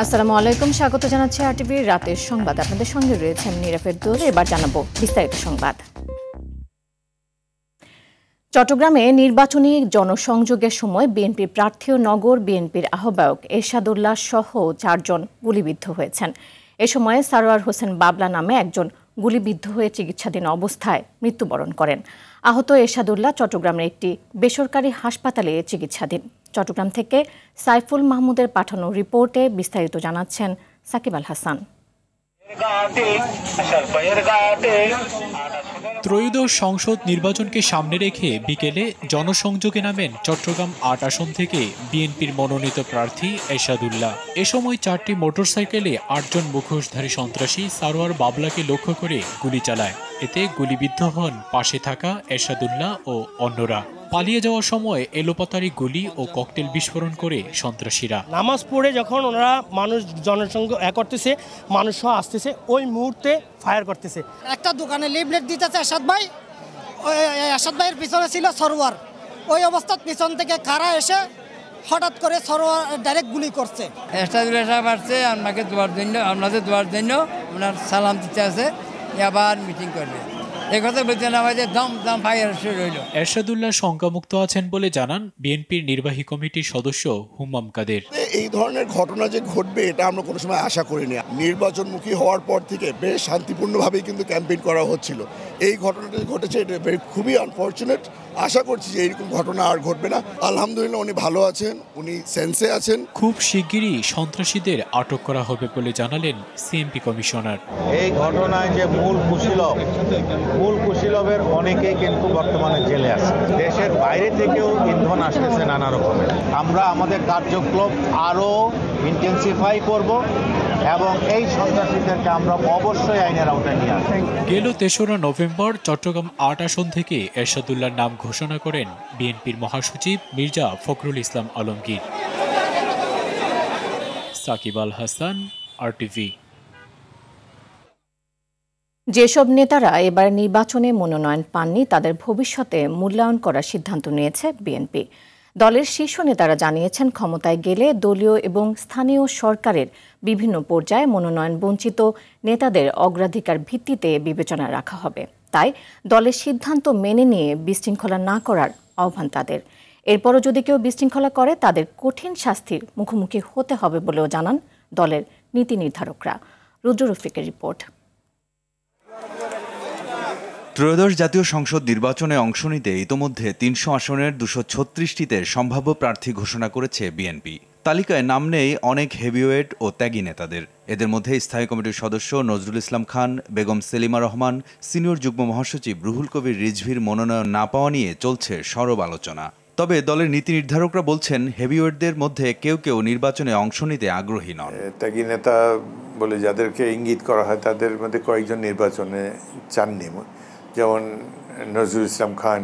আসসালামু আলাইকুম, স্বাগত জানাচ্ছি আরটিভির রাতের সংবাদ। আপনাদের সঙ্গে রয়েছেন নিরাফের দোল। এবার জানাবো বিস্তারিত সংবাদ। চট্টগ্রামে নির্বাচনী জনসংযোগের সময় বিএনপির প্রার্থী ও নগর বিএনপির আহ্বায়ক এরশাদুল্লাহ সহ 4 জন গুলিবিদ্ধ হয়েছেন। এ সময় সারোয়ার হোসেন বাবলা নামে একজন গুলিবিদ্ধ হয়ে চিকিৎসাধীন অবস্থায় মৃত্যুবরণ করেন। আহত এরশাদুল্লাহ চট্টগ্রামের একটি বেসরকারি হাসপাতালে চিকিৎসাধীন। চট্টগ্রাম থেকে সাইফুল মাহমুদের পাঠানো রিপোর্টে বিস্তারিত জানাচ্ছেন সাকিব আল হাসান। ত্রয়োদশ সংসদ নির্বাচনকে সামনে রেখে বিকেলে জনসংযোগে নামেন চট্টগ্রাম ৮ আসন থেকে বিএনপির মনোনীত প্রার্থী এরশাদুল্লাহ। এ সময় 4টি মোটরসাইকেলে 8 জন মুখোশধারী সন্ত্রাসী সারোয়ার বাবলাকে লক্ষ্য করে গুলি চালায়। এতে গুলিবিদ্ধ হন পাশে থাকা এরশাদুল্লাহ ও অন্যরা। পালিয়ে যাওয়ার সময় এলোপাতাড়ি গুলি ও ককটেল বিস্ফোরণ করে সন্ত্রাসীরা। নামাজ পড়ে যখন ওনারা মানুষ জনসংখ্য করতেছে, মানুষ আসতেছে, ওই মুহূর্তে ফায়ার করতেছে। একটা দোকানে লিফলেট দিতেছে এরশাদ ভাই, ওই এরশাদ ভাইয়ের পিছনে ছিল সরোয়ার। ওই অবস্থার পিছন থেকে কারা এসে হঠাৎ করে সরোয়ার ডাইরেক্ট গুলি করছে। এরশাদুল্লাহ সাহেব আসছে আমাকে দোয়ার জন্য, আপনাদের দোয়ার জন্য ওনার সালাম দিতে আছে, আবার মিটিং করবে। এরশাদুল্লাহ শঙ্কামুক্ত আছেন বলে জানান বিএনপির নির্বাহী কমিটির সদস্য হুম্মাম কাদের। এই ধরনের ঘটনা যে ঘটবে এটা আমরা কোনো সময় আশা করিনি। নির্বাচনমুখী হওয়ার পর থেকে বেশ শান্তিপূর্ণভাবেই কিন্তু ক্যাম্পেইন করা হচ্ছিল। এই ঘটনাটা ঘটেছে, এটা খুবই আনফর্চুনেট। আশা করছি যে এইরকম ঘটনা আর ঘটবে না। আলহামদুলিল্লাহ উনি ভালো আছেন, উনি সেন্সে আছেন। খুব শিগগিরই সন্ত্রাসীদের আটক করা হবে বলে জানালেন সিএমপি কমিশনার। এই ঘটনায় যে মূল কুশীলবের অনেকেই কিন্তু বর্তমানে জেলে আছে। দেশের বাইরে থেকেও ইন্ধন আসতেছে নানা রকমের। আমরা আমাদের কার্যক্রম আরও ইন্টেন্সিফাই করব এবং এই সন্ত্রাসীদেরকে আমরা অবশ্যই আইনের আওতায় নিয়ে আসব। গেল 3রা নভেম্বর চট্টগ্রাম 8 আসন থেকে এরশাদুল্লাহর নাম ঘোষণা করেন বিএনপির মহাসচিব মির্জা ফখরুল ইসলাম আলমগীর। সাকিব আল হাসান, আরটিভি। যেসব নেতারা এবার নির্বাচনে মনোনয়ন পাননি তাদের ভবিষ্যতে মূল্যায়ন করার সিদ্ধান্ত নিয়েছে বিএনপি। দলের শীর্ষ নেতারা জানিয়েছেন, ক্ষমতায় গেলে দলীয় এবং স্থানীয় সরকারের বিভিন্ন পর্যায়ে মনোনয়ন বঞ্চিত নেতাদের অগ্রাধিকার ভিত্তিতে বিবেচনা রাখা হবে। তাই দলের সিদ্ধান্ত মেনে নিয়ে বিশৃঙ্খলা না করার আহ্বান তাদের। এরপরও যদি কেউ বিশৃঙ্খলা করে তাদের কঠিন শাস্তির মুখোমুখি হতে হবে বলেও জানান দলের নীতি নির্ধারকরা। রুদ্র রফিকের রিপোর্ট। ত্রয়োদশ জাতীয় সংসদ নির্বাচনে অংশ নিতে ইতোমধ্যে 300 আসনের 236টিতে সম্ভাব্য প্রার্থী ঘোষণা করেছে বিএনপি। তালিকায় নাম নেই অনেক হেভিওয়েট ও ত্যাগী নেতাদের। এদের মধ্যে স্থায়ী কমিটির সদস্য নজরুল ইসলাম খান, বেগম সেলিমা রহমান, সিনিয়র যুগ্ম মহাসচিব রুহুল কবির রিজভির মনোনয়ন না পাওয়া নিয়ে চলছে সরব আলোচনা। তবে দলের নীতি নির্ধারকরা বলছেন, হেভিওয়েটদের মধ্যে কেউ কেউ নির্বাচনে অংশ নিতে আগ্রহী নন। ত্যাগী নেতা বলে যাদেরকে ইঙ্গিত করা হয় তাদের মধ্যে কয়েকজন নির্বাচনে চাননি, যেমন নজরুল ইসলাম খান,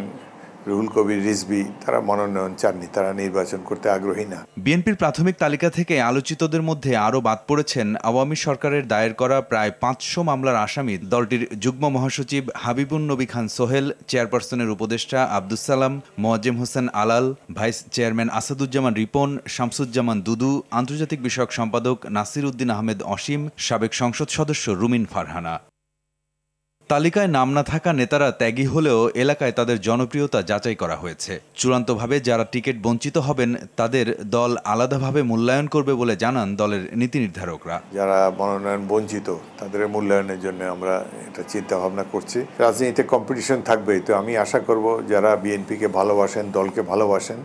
রুহুল কবির রিজভি, তারা মনোনয়ন চাননি, তারা নির্বাচন করতে আগ্রহী না। বিএনপির প্রাথমিক তালিকা থেকে আলোচিতদের মধ্যে আরও বাদ পড়েছেন আওয়ামী সরকারের দায়ের করা প্রায় 500 মামলার আসামি দলটির যুগ্ম মহাসচিব হাবিবুন নবী খান সোহেল, চেয়ারপারসনের উপদেষ্টা আব্দুস সালাম, মোয়াজ্জেম হোসেন আলাল, ভাইস চেয়ারম্যান আসাদুজ্জামান রিপন, শামসুজ্জামান দুদু, আন্তর্জাতিক বিষয়ক সম্পাদক নাসির উদ্দিন আহমেদ অসীম, সাবেক সংসদ সদস্য রুমিন ফারহানা। তালিকায় নাম না থাকা নেতারা ত্যাগী হলেও এলাকায় তাদের জনপ্রিয়তা যাচাই করা হয়েছে। চূড়ান্তভাবে যারা টিকিট বঞ্চিত হবেন তাদের দল আলাদাভাবে মূল্যায়ন করবে বলে জানান দলের নীতি নির্ধারকরা। যারা মনোনয়ন বঞ্চিত তাদের মূল্যায়নের জন্য আমরা এটা চিন্তা ভাবনা করছি। রাজনীতিতে কম্পিটিশন থাকবেই, তো আমি আশা করব যারা বিএনপিকে ভালোবাসেন, দলকে ভালোবাসেন,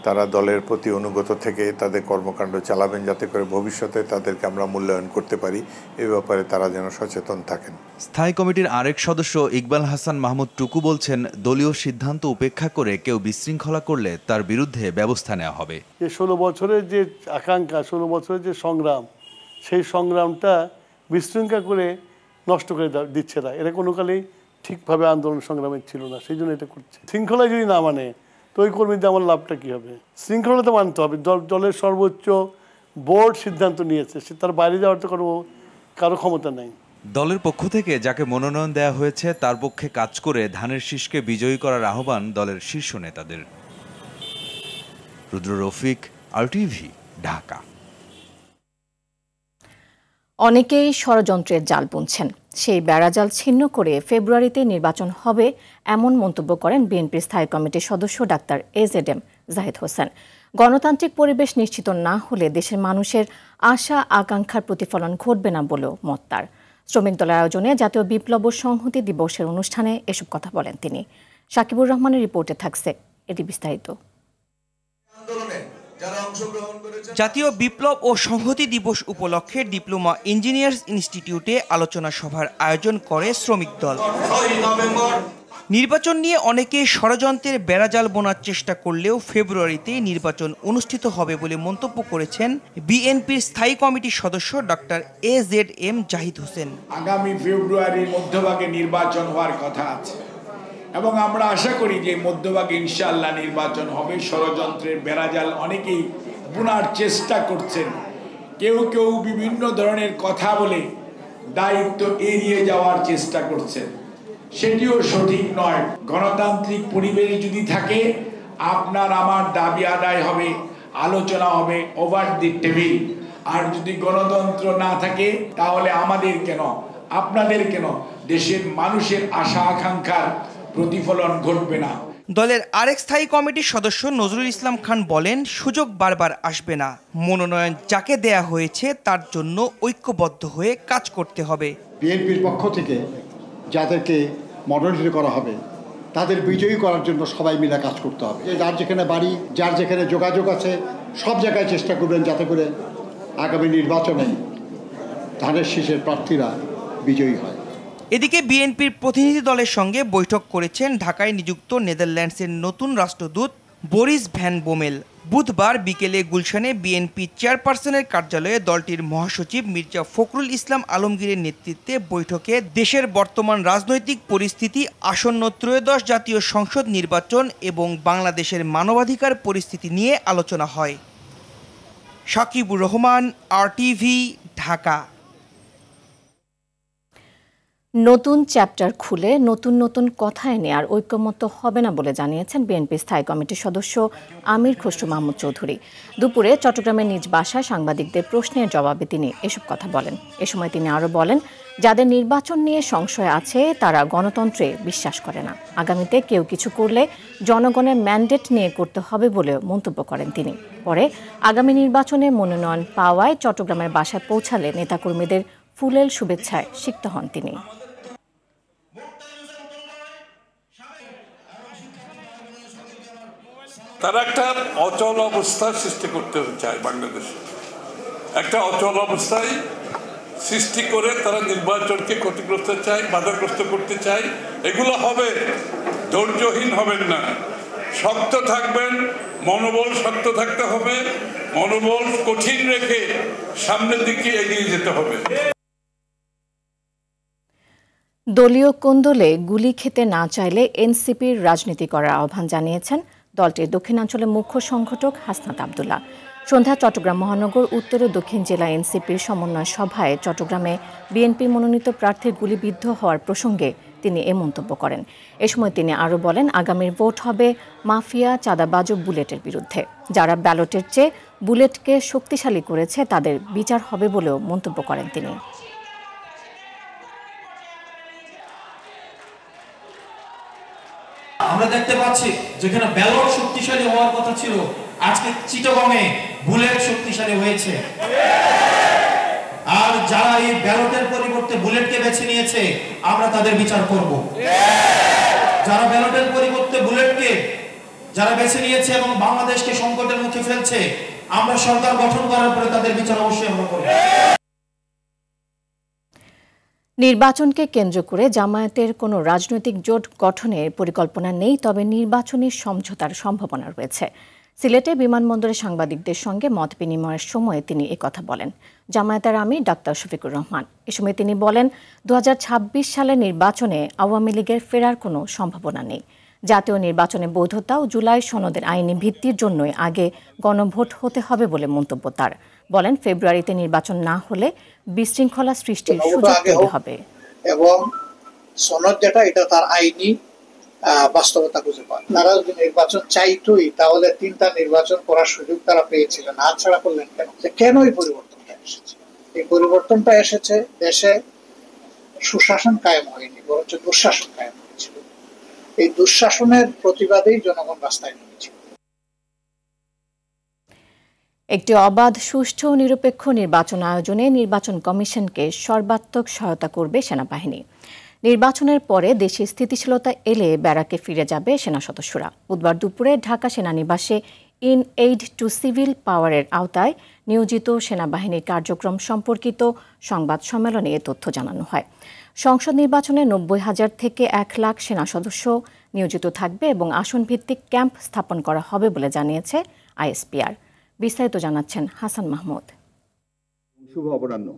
তারা দলের প্রতি অনুগত থেকে তাদের কর্মকাণ্ড চালাবেন, যাতে করে ভবিষ্যতে তাদেরকে আমরা মূল্যায়ন করতে পারি। এ ব্যাপারে তারা যেন সচেতন থাকেন। স্থায়ী কমিটির আরেক সদস্য ইকবাল হাসান মাহমুদ টুকু বলছেন, দলীয় সিদ্ধান্ত উপেক্ষা করে কেউ বিশৃঙ্খলা করলে তার বিরুদ্ধে ব্যবস্থা নেওয়া হবে। 16 বছরের যে আকাঙ্ক্ষা, 16 বছরের যে সংগ্রাম, সেই সংগ্রামটা বিশৃঙ্খলা করে নষ্ট করে দিচ্ছে না। এরা কোনো কালেই ঠিকভাবে আন্দোলন সংগ্রামে ছিল না, সেই জন্য এটা করছে। শৃঙ্খলা যদি না মানে তো ওই কর্মীদের আমার লাভটা কী হবে? শৃঙ্খলা তো মানতে হবে। দলের সর্বোচ্চ বোর্ড সিদ্ধান্ত নিয়েছে, সে তার বাইরে যাওয়ার তো কারো ক্ষমতা নেই। দলের পক্ষ থেকে যাকে মনোনয়ন দেওয়া হয়েছে তার পক্ষে কাজ করে ধানের শীষকে বিজয়ী করার আহ্বান দলের শীর্ষ নেতাদের। রুদ্র রফিক, আরটিভি, ঢাকা। অনেকেই ষড়যন্ত্রের জাল বুনছেন, সেই বেড়াজাল ছিন্ন করে ফেব্রুয়ারিতে নির্বাচন হবে এমন মন্তব্য করেন বিএনপির স্থায়ী কমিটির সদস্য ডাক্তার এজেডএম জাহিদ হোসেন। গণতান্ত্রিক পরিবেশ নিশ্চিত না হলে দেশের মানুষের আশা আকাঙ্ক্ষার প্রতিফলন ঘটবে না বলেও মত তার। শ্রমিক দলের আয়োজনে জাতীয় বিপ্লব ও সংহতি দিবসের অনুষ্ঠানে এসব কথা বলেন তিনি। সাকিবুর রহমানের রিপোর্টে থাকছে এটি বিস্তারিত। জাতীয় বিপ্লব ও সংহতি দিবস উপলক্ষে ডিপ্লোমা ইঞ্জিনিয়ার্স ইনস্টিটিউটে আলোচনা সভার আয়োজন করে শ্রমিক দল। নির্বাচন নিয়ে অনেকে ষড়যন্ত্রের বেড়াজাল বোনার চেষ্টা করলেও ফেব্রুয়ারিতে নির্বাচন অনুষ্ঠিত হবে বলে মন্তব্য করেছেন বিএনপির স্থায়ী কমিটির সদস্য ডক্টর এজেডএম জাহিদ হোসেন। আগামী ফেব্রুয়ারির মধ্যভাগে নির্বাচন হওয়ার কথা আছে এবং আমরা আশা করি যে মধ্যভাগে ইনশাআল্লাহ নির্বাচন হবে। ষড়যন্ত্রের বেড়াজাল অনেকেই বোনার চেষ্টা করছেন, কেউ কেউ বিভিন্ন ধরনের কথা বলে দায়িত্ব এড়িয়ে যাওয়ার চেষ্টা করছেন, সেটিও সঠিক নয়। গণতান্ত্রিক পরিবেশ যদি থাকে আপনার আমার দাবি আদায় হবে, আলোচনা হবে ওভার দি টেবিল। আর যদি গণতন্ত্র না থাকে তাহলে আমাদের কেন আপনাদের কেন দেশের মানুষের আশা আকাঙ্ক্ষার প্রতিফলন ঘটবে না। দলের আরেক স্থায়ী কমিটির সদস্য নজরুল ইসলাম খান বলেন, সুযোগ বারবার আসবে না, মনোনয়ন যাকে দেয়া হয়েছে তার জন্য ঐক্যবদ্ধ হয়ে কাজ করতে হবে। বিএনপির পক্ষ থেকে যাদেরকে মনোনীত করা হবে তাদের বিজয়ী করার জন্য সবাই মিলে কাজ করতে হবে। যার যেখানে বাড়ি, যার যেখানে যোগাযোগ আছে, সব জায়গায় চেষ্টা করবেন যাতে করে আগামী নির্বাচনে ধানের শীষের প্রার্থীরা বিজয়ী হয়। এদিকে বিএনপির প্রতিনিধি দলের সঙ্গে বৈঠক করেছেন ঢাকায় নিযুক্ত নেদারল্যান্ডসের নতুন রাষ্ট্রদূত বরিস ভ্যান বোমেল। বুধবার বিকেলে গুলশানে বিএনপি চেয়ারপারসনের কার্যালয়ে দলটির মহাসচিব মির্জা ফখরুল ইসলাম আলমগীরের নেতৃত্বে বৈঠকে দেশের বর্তমান রাজনৈতিক পরিস্থিতি, আসন্ন ত্রয়োদশ জাতীয় সংসদ নির্বাচন এবং বাংলাদেশের মানবাধিকার পরিস্থিতি নিয়ে আলোচনা হয়। সাকিবুর রহমান, RTV, ঢাকা। নতুন চ্যাপ্টার খুলে নতুন নতুন কথা এনে আর ঐক্যমত্য হবে না বলে জানিয়েছেন বিএনপি স্থায়ী কমিটির সদস্য আমির খসরু মাহমুদ চৌধুরী। দুপুরে চট্টগ্রামের নিজ বাসায় সাংবাদিকদের প্রশ্নের জবাবে তিনি এসব কথা বলেন। এ সময় তিনি আরও বলেন, যাদের নির্বাচন নিয়ে সংশয় আছে তারা গণতন্ত্রে বিশ্বাস করে না। আগামীতে কেউ কিছু করলে জনগণের ম্যান্ডেট নিয়ে করতে হবে বলেও মন্তব্য করেন তিনি। পরে আগামী নির্বাচনে মনোনয়ন পাওয়ায় চট্টগ্রামের বাসায় পৌঁছালে নেতাকর্মীদের ফুলেল শুভেচ্ছায় সিক্ত হন তিনি। তারা একটা অচল অবস্থা সৃষ্টি করতে চায়, বাংলাদেশে একটা অচল অবস্থায় সৃষ্টি করে তারা নির্বাচনকে ক্ষতিগ্রস্ত চায়, বাধাগ্রস্ত করতে চায়। এগুলো হবে, ধৈর্যহীন হবেন না, শক্ত থাকবেন, মনোবল শক্ত থাকতে হবে, মনোবল কঠিন রেখে সামনের দিকে এগিয়ে যেতে হবে। দলীয় কোন্দলে গুলি খেতে না চাইলে এনসিপির রাজনীতি করার আহ্বান জানিয়েছেন দলটির দক্ষিণাঞ্চলের মুখ্য সংগঠক হাসনাত আব্দুল্লাহ। সন্ধ্যা চট্টগ্রাম মহানগর উত্তর ও দক্ষিণ জেলা এনসিপির সমন্বয় সভায় চট্টগ্রামে বিএনপি মনোনীত প্রার্থীর গুলিবিদ্ধ হওয়ার প্রসঙ্গে তিনি এ মন্তব্য করেন। এ সময় তিনি আরও বলেন, আগামীর ভোট হবে মাফিয়া, চাঁদাবাজ ও বুলেটের বিরুদ্ধে। যারা ব্যালটের চেয়ে বুলেটকে শক্তিশালী করেছে তাদের বিচার হবে বলেও মন্তব্য করেন তিনি। আমরা দেখতে পাচ্ছি যেখানে ব্যালট শক্তিশালী হওয়ার কথা ছিল, আজকে চিটাগংয়ে বুলেট শক্তিশালী হয়েছে। আর যারা এই ব্যালটের পরিবর্তে বুলেটকে বেছে নিয়েছে আমরা তাদের বিচার করব। যারা ব্যালটের পরিবর্তে বুলেটকে যারা বেছে নিয়েছে এবং বাংলাদেশকে সংকটের মুখে ফেলছে, আমরা সরকার গঠন করার পরে তাদের বিচার অবশ্যই আমরা করব। নির্বাচনকে কেন্দ্র করে জামায়াতের কোনো রাজনৈতিক জোট গঠনের পরিকল্পনা নেই, তবে নির্বাচনী সমঝোতার সম্ভাবনা রয়েছে। সিলেটে বিমানবন্দরে সাংবাদিকদের সঙ্গে মত বিনিময়ের সময় তিনি একথা বলেন। জামায়াতের আমির ডাক্তার শফিকুর রহমান। এ সময় তিনি বলেন, 2026 সালের নির্বাচনে আওয়ামী লীগের ফেরার কোনো সম্ভাবনা নেই। জাতীয় নির্বাচনে বৈধতা ও জুলাই সনদের আইনি ভিত্তির জন্যই আগে গণভোট হতে হবে বলে মন্তব্য তার। বলেন, ফেব্রুয়ারিতে নির্বাচন না হলে বিশৃঙ্খলা সৃষ্টির সুযোগ তৈরি হবে এবং সনদ যেটা এটা তার আইনি বাস্তবতা খুঁজে পায়। তারা যদি নির্বাচন চাইতোই তাহলে 3টা নির্বাচন করার সুযোগ তারা পেয়েছিলেন, হাতছাড়া করলেন কেন? কেনই পরিবর্তনটা এসেছে? এই পরিবর্তনটা এসেছে, দেশে সুশাসন কায়েম হয়নি, বরঞ্চ দুঃশাসন কায়েম হয়েছিল। এই দুঃশাসনের প্রতিবাদেই জনগণ রাস্তায় নেমেছিল। একটি অবাধ, সুষ্ঠু ও নিরপেক্ষ নির্বাচন আয়োজনে নির্বাচন কমিশনকে সর্বাত্মক সহায়তা করবে সেনাবাহিনী। নির্বাচনের পরে দেশে স্থিতিশীলতা এলে ব্যারাকে ফিরে যাবে সেনা সদস্যরা। বুধবার দুপুরে ঢাকা সেনানিবাসে ইন এইড টু সিভিল পাওয়ারের আওতায় নিয়োজিত সেনাবাহিনীর কার্যক্রম সম্পর্কিত সংবাদ সম্মেলনে এ তথ্য জানানো হয়। সংসদ নির্বাচনে 90,000 থেকে 1 লাখ সেনা সদস্য নিয়োজিত থাকবে এবং আসনভিত্তিক ক্যাম্প স্থাপন করা হবে বলে জানিয়েছে আইএসপিআর। বিস্তারিত জানাচ্ছেন হাসান মাহমুদ। শুভ অপরাহ্ন।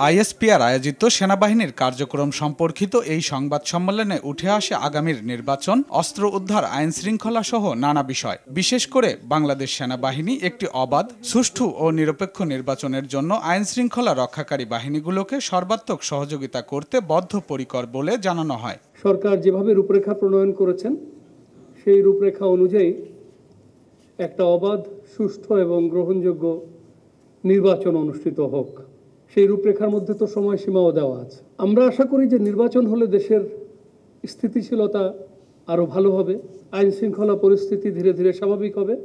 আইএসপিআর আয়োজিত সেনাবাহিনীর কার্যক্রম সম্পর্কিত এই সংবাদ সম্মেলনে উঠে আসে আগামীর নির্বাচন, অস্ত্র উদ্ধার, আইন শৃঙ্খলা সহ নানা বিষয়। বিশেষ করে বাংলাদেশ সেনাবাহিনী একটি অবাধ, সুষ্ঠু ও নিরপেক্ষ নির্বাচনের জন্য আইন শৃঙ্খলা রক্ষাকারী বাহিনীগুলোকে সর্বাত্মক সহযোগিতা করতে বদ্ধপরিকর বলে জানানো হয়। সরকার যেভাবে রূপরেখা প্রণয়ন করেছেন সেই রূপরেখা অনুযায়ী একটা অবাধ, সুষ্ঠু এবং গ্রহণযোগ্য নির্বাচন অনুষ্ঠিত হোক, সেই রূপরেখার মধ্যে তো সময়সীমাও দেওয়া আছে। আমরা আশা করি যে নির্বাচন হলে দেশের স্থিতিশীলতা আরও ভালো হবে, আইন শৃঙ্খলা পরিস্থিতি ধীরে ধীরে স্বাভাবিক হবে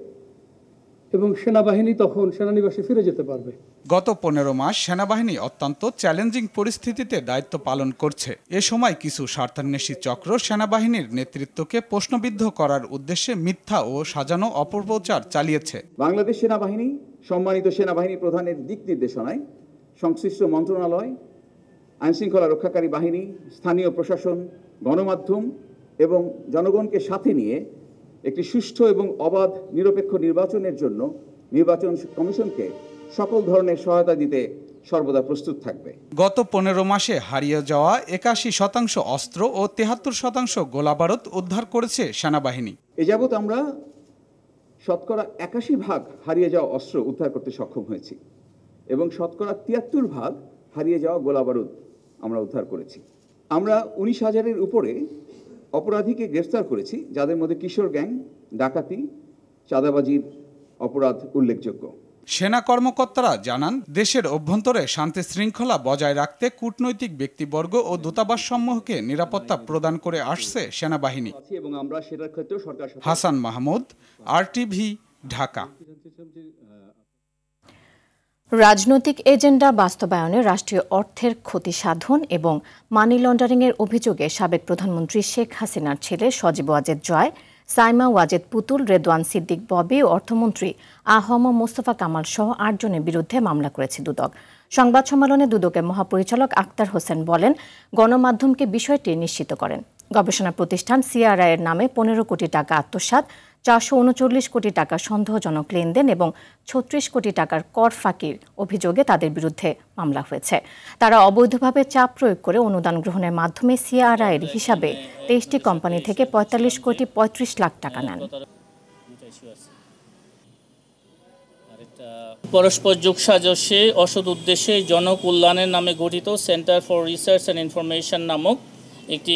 এবং সেনাবাহিনী তখন সেনানিবাসে ফিরে যেতে পারবে। গত 15 মাস সেনাবাহিনী অত্যন্ত চ্যালেঞ্জিং পরিস্থিতিতে দায়িত্ব পালন করছে। এ সময় কিছু স্বার্থান্বেষী চক্র সেনাবাহিনীর নেতৃত্বকে প্রশ্নবিদ্ধ করার উদ্দেশ্যে মিথ্যা ও সাজানো অপপ্রচার চালিয়েছে। বাংলাদেশ সেনাবাহিনী সম্মানিত সেনাবাহিনী প্রধানের দিক নির্দেশনায় সংশ্লিষ্ট মন্ত্রণালয়, আইনশৃঙ্খলা রক্ষাকারী বাহিনী, স্থানীয় প্রশাসন, গণমাধ্যম এবং জনগণকে সাথে নিয়ে একটি সুষ্ঠু এবং অবাধ নিরপেক্ষ নির্বাচনের জন্য নির্বাচন কমিশনকে সকল ধরনের সহায়তা দিতে সর্বদা প্রস্তুত থাকবে। গত 15 মাসে হারিয়ে যাওয়া 81% অস্ত্র ও 73% গোলাবারুদ উদ্ধার করেছে সেনাবাহিনী। এ যাবৎ আমরা শতকরা 81% হারিয়ে যাওয়া অস্ত্র উদ্ধার করতে সক্ষম হয়েছি এবং শতকরা 73% হারিয়ে যাওয়া গোলাবারুদ আমরা উদ্ধার করেছি। আমরা 19,000-এর উপরে অপরাধীকে গ্রেফতার করেছি, যাদের মধ্যে কিশোর গ্যাং, ডাকাতি, চাঁদাবাজির অপরাধ উল্লেখযোগ্য। সেনা কর্মকর্তারা জানান, দেশের অভ্যন্তরে শান্তি শৃঙ্খলা বজায় রাখতে কূটনৈতিক ব্যক্তিবর্গ ও দূতাবাস সমূহকে নিরাপত্তা প্রদান করে আসছে সেনাবাহিনী। এবং আমরা সেটার ক্ষেত্রেও সরকার। হাসান মাহমুদ, আরটিভি, ঢাকা। রাজনৈতিক এজেন্ডা বাস্তবায়নে রাষ্ট্রীয় অর্থের ক্ষতি সাধন এবং মানি লন্ডারিংয়ের অভিযোগে সাবেক প্রধানমন্ত্রী শেখ হাসিনার ছেলে সজীব ওয়াজেদ জয়, সাইমা ওয়াজেদ পুতুল, রেদওয়ান সিদ্দিক ববি ও অর্থমন্ত্রী আহম মোস্তফা কামাল সহ 8 জনের বিরুদ্ধে মামলা করেছে দুদক। সংবাদ সম্মেলনে দুদকের মহাপরিচালক আক্তার হোসেন বলেন, গণমাধ্যমকে বিষয়টি নিশ্চিত করেন। গবেষণা প্রতিষ্ঠান সিআরআই এর নামে 15 কোটি টাকা আত্মসাৎ, 439 কোটি টাকা সন্দেহজনক লেনদেন এবং 36 কোটি টাকার কর ফাঁকির অভিযোগে তাদের বিরুদ্ধে মামলা হয়েছে। তারা অবৈধভাবে চাপ প্রয়োগ করে অনুদান গ্রহণের মাধ্যমে সিআরআই এর হিসাবে 23টি কোম্পানি থেকে 45 কোটি 35 লাখ টাকা নেন। পরস্পর যোগসাজশে অসৎ উদ্দেশ্যে জনকল্যাণের নামে গঠিত centre for research and information নামক একটি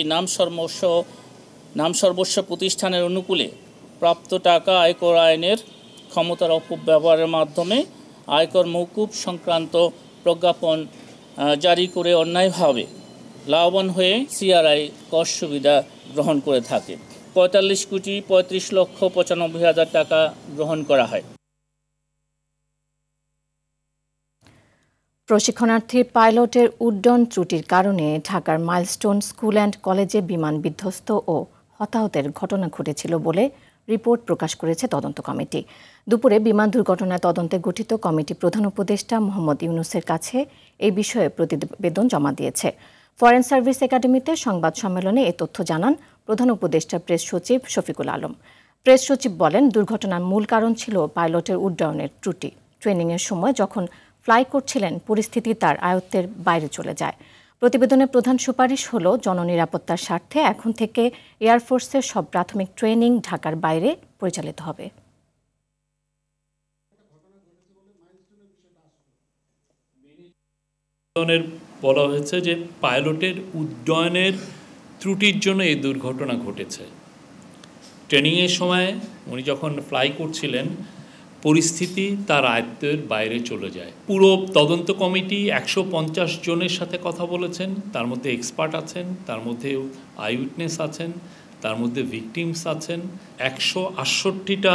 নাম সর্বস্ব প্রতিষ্ঠানের অনুকূলে প্রাপ্ত টাকা আয়কর আইনের ক্ষমতার অপব্যবহারের মাধ্যমে আয়কর মওকুফ সংক্রান্ত প্রজ্ঞাপন জারি করে অন্যায়ভাবে লাভবান হয়ে সিআরআই কর সুবিধা গ্রহণ করে থাকে। 45 কোটি 35 লক্ষ 95 হাজার টাকা গ্রহণ করা হয়। প্রশিক্ষণার্থী পাইলটের উড্ডয়ন ত্রুটির কারণে ঢাকার মাইলস্টোন স্কুল অ্যান্ড কলেজে বিমান বিধ্বস্ত ও হতাহতের ঘটনা ঘটেছিল বলে রিপোর্ট প্রকাশ করেছে তদন্ত কমিটি। দুপুরে বিমান দুর্ঘটনায় তদন্তে গঠিত কমিটি প্রধান উপদেষ্টা মোহাম্মদ ইউনূসের কাছে এই বিষয়ে প্রতিবেদন জমা দিয়েছে। ফরেন সার্ভিস একাডেমিতে সংবাদ সম্মেলনে এ তথ্য জানান প্রধান উপদেষ্টা প্রেস সচিব শফিকুল আলম। প্রেস সচিব বলেন, দুর্ঘটনার মূল কারণ ছিল পাইলটের উড্ডয়নের ত্রুটি। ট্রেনিংয়ের সময় যখন ফ্লাই করছিলেন পরিস্থিতি তার আয়ত্তের বাইরে চলে যায়। প্রতিবেদনের প্রধান সুপারিশ হল, জননিরাপত্তার স্বার্থে এখন থেকে এয়ারফোর্সের সব প্রাথমিক ট্রেনিং ঢাকার বাইরে পরিচালিত হবে। বলা হয়েছে যে পাইলটের উড্ডয়নের ত্রুটির জন্য এই দুর্ঘটনা ঘটেছে। ট্রেনিংয়ের সময় উনি যখন ফ্লাই করছিলেন পরিস্থিতি তার আয়ত্তের বাইরে চলে যায়। পুরো তদন্ত কমিটি 150 জনের সাথে কথা বলেছেন, তার মধ্যে এক্সপার্ট আছেন, তার মধ্যে আই উইটনেস আছেন, তার মধ্যে ভিকটিমস আছেন। 168টা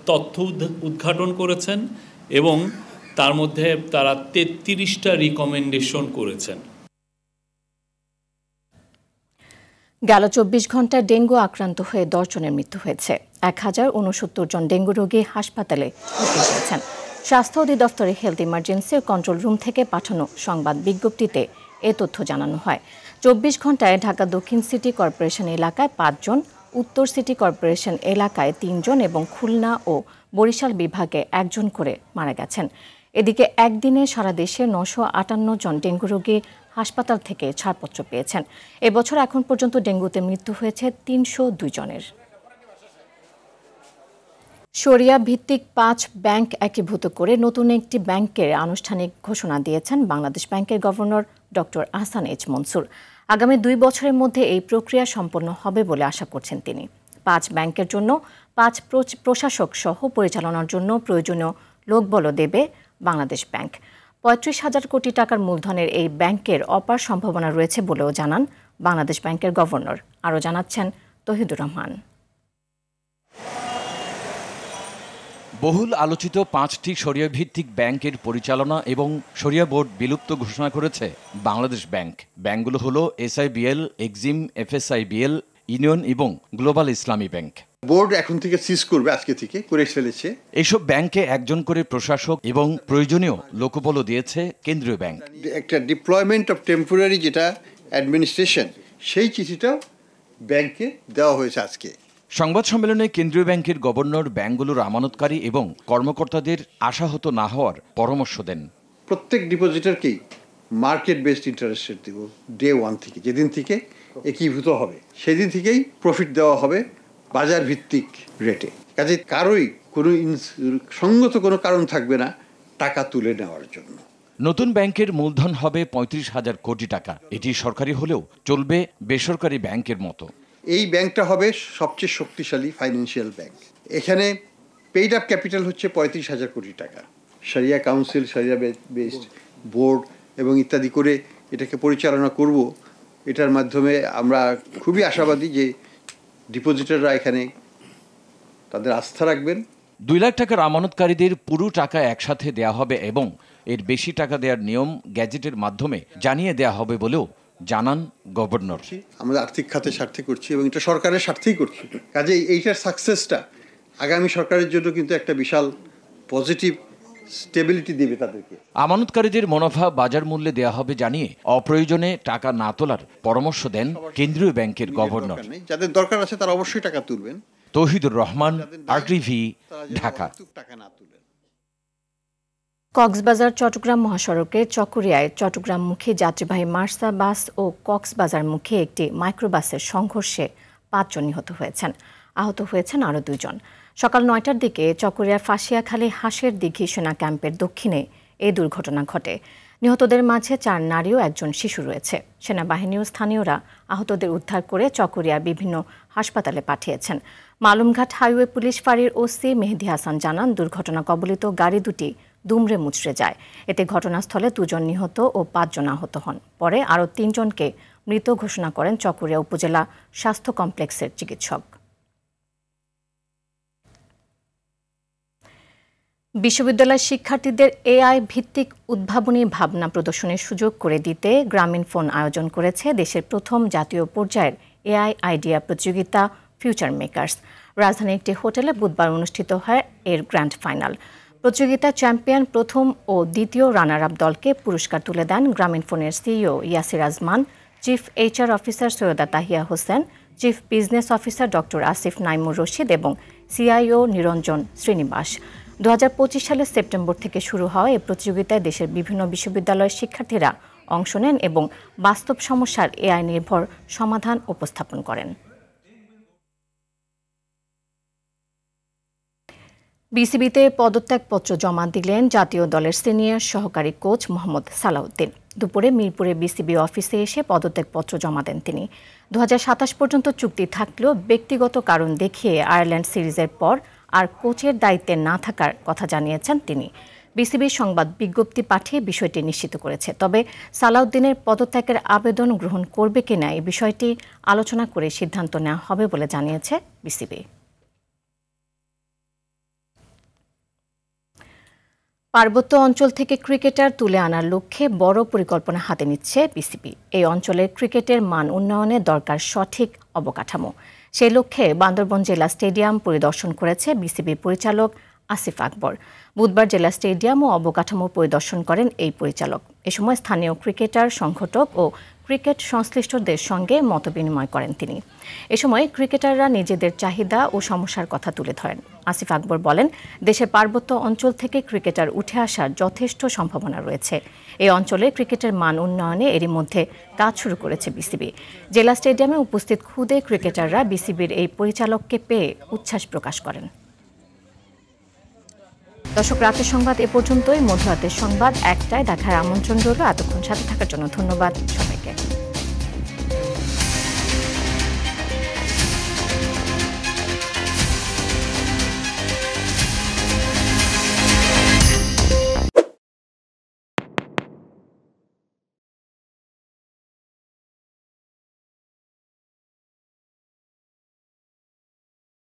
তথ্য উদ্ঘাটন করেছেন এবং তার মধ্যে তারা 33টা রিকমেন্ডেশন করেছেন। গেল 24 ঘন্টায় ডেঙ্গু আক্রান্ত হয়ে 10 জনের মৃত্যু হয়েছে। 1069 জন ডেঙ্গু রোগী হাসপাতালে ভর্তি হয়েছেন। স্বাস্থ্য অধিদপ্তরের হেলথ ইমার্জেন্সি ও কন্ট্রোল রুম থেকে পাঠানো সংবাদ বিজ্ঞপ্তিতে এ তথ্য জানানো হয়। 24 ঘন্টায় ঢাকা দক্ষিণ সিটি কর্পোরেশন এলাকায় 5 জন, উত্তর সিটি কর্পোরেশন এলাকায় 3 জন এবং খুলনা ও বরিশাল বিভাগে 1 জন করে মারা গেছেন। এদিকে একদিনে সারা দেশে 958 জন ডেঙ্গু রোগী হাসপাতাল থেকে ছাড়পত্র পেয়েছেন। এবছর এখন পর্যন্ত ডেঙ্গুতে মৃত্যু হয়েছে 302 জনের। শরিয়া ভিত্তিক 5 ব্যাংক একীভূত করে নতুন একটি ব্যাংকের আনুষ্ঠানিক ঘোষণা দিয়েছেন বাংলাদেশ ব্যাংকের governor doctor Ahsan H Mansur. আগামী 2 বছরের মধ্যে এই প্রক্রিয়া সম্পন্ন হবে বলে আশা করছেন তিনি। 5 ব্যাংকের জন্য 5 প্রশাসক সহ পরিচালনার জন্য প্রয়োজনীয় লোকবল দেবে বাংলাদেশ ব্যাংক। 35,000 কোটি টাকার মূলধনের এই ব্যাংকের অপার সম্ভাবনা রয়েছে বলেও জানান বাংলাদেশ ব্যাংকের গভর্নর। আরও জানাচ্ছেন তহিদুর রহমান। বহুল আলোচিত 5টি শরিয়া ভিত্তিক ব্যাংকের পরিচালনা এবং শরিয়া বোর্ড বিলুপ্ত ঘোষণা করেছে বাংলাদেশ ব্যাংক। ব্যাংকগুলো হলো SIBL, এক্সিম, FSIBL, ইউনিয়ন এবং গ্লোবাল ইসলামী ব্যাংক। বোর্ড এখন থেকে সিজ করবে, আজকে থেকে করে ফেলেছে। এইসব ব্যাংকে 1 জন করে প্রশাসক এবং প্রয়োজনীয় লোকবল দিয়েছে কেন্দ্রীয় ব্যাংক। একটা ডিপ্লয়মেন্ট অফ টেম্পোরারি যেটা অ্যাডমিনিস্ট্রেশন, সেই চিঠিটা ব্যাংকে দেওয়া হয়েছে আজকে। সংবাদ সম্মেলনে কেন্দ্রীয় ব্যাংকের গভর্নর ব্যাংকগুলোর আমানতকারী এবং কর্মকর্তাদের আশাহত না হওয়ার পরামর্শ দেন। প্রত্যেক ডিপোজিটারকেই মার্কেট বেসড ইন্টারেস্ট রেট দেব ডে 1 থেকে, যেদিন থেকে একীভূত হবে সেদিন থেকেই প্রফিট দেওয়া হবে বাজার ভিত্তিক রেটে। কাজে কারোই কোনো সঙ্গত কোনো কারণ থাকবে না টাকা তুলে নেওয়ার জন্য। নতুন ব্যাংকের মূলধন হবে 35,000 কোটি টাকা। এটি সরকারি হলেও চলবে বেসরকারি ব্যাংকের মতো। এই ব্যাংকটা হবে সবচেয়ে শক্তিশালী ফাইন্যান্সিয়াল ব্যাংক। এখানে পেইড আপ ক্যাপিটাল হচ্ছে 35,000 কোটি টাকা। শরিয়া কাউন্সিল, শরিয়া বেসড বোর্ড এবং ইত্যাদি করে এটাকে পরিচালনা করব। এটার মাধ্যমে আমরা খুবই আশাবাদী যে ডিপোজিটাররা এখানে তাদের আস্থা রাখবেন। 2 লাখ টাকার আমানতকারীদের পুরো টাকা একসাথে দেয়া হবে এবং এর বেশি টাকা দেওয়ার নিয়ম গ্যাজেটের মাধ্যমে জানিয়ে দেয়া হবে বলেও জানান গভর্নর। আমরা আর্থিক খাতে স্বার্থে করছি এবং এটা সরকারের স্বার্থেই করছি। কাজে এইটার সাকসেসটা আগামী সরকারের জন্য কিন্তু একটা বিশাল পজিটিভ স্টেবিলিটি দেবে তাদেরকে। আমানতকারীদের মুনাফা বাজার মূল্যে দেয়া হবে জানিয়ে অপ্রয়োজনে টাকা না তোলার পরামর্শ দেন কেন্দ্রীয় ব্যাংকের গভর্নর। যাদের দরকার আছে তারা অবশ্যই টাকা তুলবেন। তৌহিদুর রহমান, RTV, ঢাকা। কক্সবাজার চট্টগ্রাম মহাসড়কের চকরিয়ায় চট্টগ্রামমুখী যাত্রীবাহী মার্সা বাস ও কক্সবাজারমুখী একটি মাইক্রোবাসের সংঘর্ষে 5 জন নিহত হয়েছেন। আহত হয়েছেন আরও 2 জন। সকাল 9টার দিকে চকরিয়ার ফাঁসিয়াখালী হাঁসের দিঘি সেনা ক্যাম্পের দক্ষিণে এই দুর্ঘটনা ঘটে। নিহতদের মাঝে 4 নারী ও 1 জন শিশু রয়েছে। সেনাবাহিনী ও স্থানীয়রা আহতদের উদ্ধার করে চকরিয়ার বিভিন্ন হাসপাতালে পাঠিয়েছেন। মালুমঘাট হাইওয়ে পুলিশ ফাঁড়ির ওসি মেহেদি হাসান জানান, দুর্ঘটনা কবলিত গাড়ি দুটি দুমড়ে মুচড়ে যায়। এতে ঘটনাস্থলে 2 জন নিহত ও 5 জন আহত হন। পরে আরও 3 জনকে মৃত ঘোষণা করেন চকরিয়া উপজেলা স্বাস্থ্য কমপ্লেক্সের চিকিৎসক। বিশ্ববিদ্যালয়ের শিক্ষার্থীদের AI ভিত্তিক উদ্ভাবনী ভাবনা প্রদর্শনের সুযোগ করে দিতে গ্রামীণফোন আয়োজন করেছে দেশের প্রথম জাতীয় পর্যায়ের AI আইডিয়া প্রতিযোগিতা ফিউচার মেকার্স। রাজধানীর একটি হোটেলে বুধবার অনুষ্ঠিত হয় এর গ্র্যান্ড ফাইনাল। প্রতিযোগিতার চ্যাম্পিয়ন প্রথম ও দ্বিতীয় রানার আপ দলকে পুরস্কার তুলে দেন গ্রামীণফোনের CEO Yasir Ajman, chief HR officer Syeda Tahiya Hossain, chief business officer doctor Asif Naimur Rashid এবং CIO নিরঞ্জন শ্রীনিবাস। 2025 সালের সেপ্টেম্বর থেকে শুরু হওয়া এই প্রতিযোগিতায় দেশের বিভিন্ন বিশ্ববিদ্যালয়ের শিক্ষার্থীরা অংশ নেন এবং বাস্তব সমস্যার AI নির্ভর সমাধান উপস্থাপন করেন। বিসিবিতে পদত্যাগপত্র জমা দিলেন জাতীয় দলের সিনিয়র সহকারী কোচ মোহাম্মদ সালাউদ্দিন। দুপুরে মিরপুরে বিসিবি অফিসে এসে পদত্যাগপত্র জমা দেন তিনি। 2027 পর্যন্ত চুক্তি থাকলেও ব্যক্তিগত কারণ দেখিয়ে আয়ারল্যান্ড সিরিজের পর আর কোচের দায়িত্বে না থাকার কথা জানিয়েছেন তিনি। বিসিবি সংবাদ বিজ্ঞপ্তি পাঠিয়ে বিষয়টি নিশ্চিত করেছে। তবে সালাউদ্দিনের পদত্যাগের আবেদন গ্রহণ করবে কিনা এই বিষয়টি আলোচনা করে সিদ্ধান্ত নেওয়া হবে বলে জানিয়েছে বিসিবি। পার্বত্য অঞ্চল থেকে ক্রিকেটার তুলে আনার লক্ষ্যে বড় পরিকল্পনা হাতে নিচ্ছে বিসিবি। এই অঞ্চলের ক্রিকেটের মান উন্নয়নে দরকার সঠিক অবকাঠামো। সেই লক্ষ্যে বান্দরবান জেলা স্টেডিয়াম পরিদর্শন করেছে বিসিবি পরিচালক আসিফ আকবর। বুধবার জেলা স্টেডিয়াম ও অবকাঠামো পরিদর্শন করেন এই পরিচালক। এ সময় স্থানীয় ক্রিকেটার সংগঠক ও ক্রিকেট সংশ্লিষ্টদের সঙ্গে মতবিনিময় করেন তিনি। এ সময় ক্রিকেটাররা নিজেদের চাহিদা ও সমস্যার কথা তুলে ধরেন। আসিফ আকবর বলেন, দেশের পার্বত্য অঞ্চল থেকে ক্রিকেটার উঠে আসার যথেষ্ট সম্ভাবনা রয়েছে। এই অঞ্চলে ক্রিকেটের মান উন্নয়নে এরই মধ্যে কাজ শুরু করেছে বিসিবি। জেলা স্টেডিয়ামে উপস্থিত খুদে ক্রিকেটাররা বিসিবির এই পরিচালককে পেয়ে উচ্ছ্বাস প্রকাশ করেন। দর্শক, রাতের সংবাদ এ পর্যন্তই। মধ্যরাতের সংবাদ 1টায় দেখার আমন্ত্রণ রইল। এতক্ষণ সাথে থাকার জন্য ধন্যবাদ সবাইকে।